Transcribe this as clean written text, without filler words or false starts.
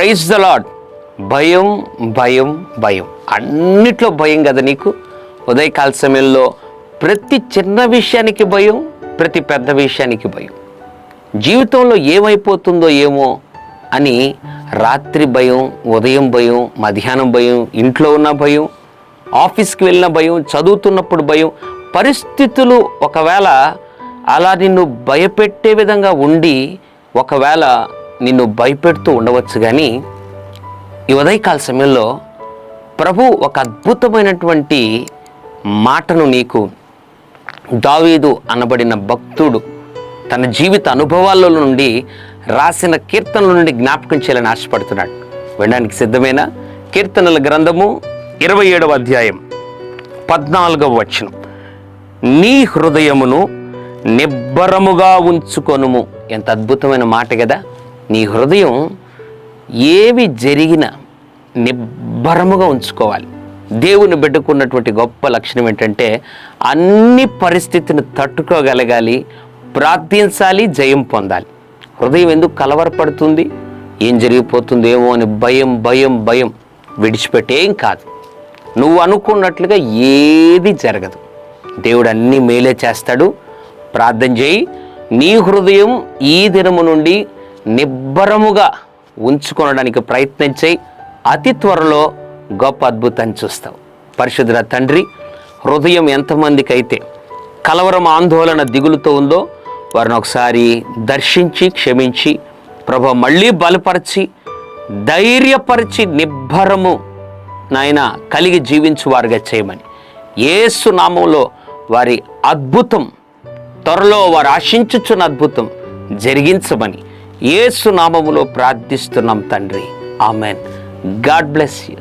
Praise the lord. భయం భయం భయం, అన్నిట్లో భయం కదా నీకు. ఉదయకాల సమయంలో ప్రతి చిన్న విషయానికి భయం, ప్రతి పెద్ద విషయానికి భయం. జీవితంలో ఏమైపోతుందో ఏమో అని రాత్రి భయం, ఉదయం భయం, మధ్యాహ్నం భయం, ఇంట్లో ఉన్న భయం, ఆఫీస్కి వెళ్ళిన భయం, చదువుతున్నప్పుడు భయం. పరిస్థితులు ఒకవేళ అలా నిన్ను భయపెట్టే విధంగా ఉండి ఒకవేళ నిన్ను భయపెడుతూ ఉండవచ్చు. కానీ ఈ ఉదయకాల సమయంలో ప్రభు ఒక అద్భుతమైనటువంటి మాటను నీకు దావీదు అనబడిన భక్తుడు తన జీవిత అనుభవాల నుండి రాసిన కీర్తనల నుండి జ్ఞాపకం చేయాలని ఆశపడుతున్నాడు. వినడానికి సిద్ధమైన కీర్తనల గ్రంథము 27వ అధ్యాయం 14వ వచనం. నీ హృదయమును నిబ్బరముగా ఉంచుకొనుము. ఎంత అద్భుతమైన మాట కదా. నీ హృదయం ఏవి జరిగినా నిబ్బరముగా ఉంచుకోవాలి. దేవుని బిడ్డకున్నటువంటి గొప్ప లక్షణం ఏంటంటే అన్ని పరిస్థితిని తట్టుకోగలగాలి, ప్రార్థించాలి, జయం పొందాలి. హృదయం ఎందుకు కలవరపడుతుంది? ఏం జరిగిపోతుందేమో అని భయం భయం భయం విడిచిపెట్టేం కాదు. నువ్వు అనుకున్నట్లుగా ఏది జరగదు. దేవుడు అన్నీ మేలే చేస్తాడు. ప్రార్థన చేయి. నీ హృదయం ఈ దినము నుండి నిబ్బరముగా ఉంచుకొనడానికి ప్రయత్నం చేయి. అతి త్వరలో గొప్ప అద్భుతాన్ని చూస్తావు. పరిశుద్ధ తండ్రి, హృదయం ఎంతమందికి అయితే కలవరం, ఆందోళన, దిగులుతో ఉందో వారిని ఒకసారి దర్శించి క్షమించి ప్రభు మళ్ళీ బలపరిచి ధైర్యపరిచి నిబ్బరము నాయన కలిగి జీవించువారుగా చేయమని యేసు నామంలో వారి అద్భుతం త్వరలో వారు ఆశించుచున్న అద్భుతం జరిగించమని యేసు నామములో ప్రార్థిస్తున్నాం తండ్రి. ఆమెన్. God bless you.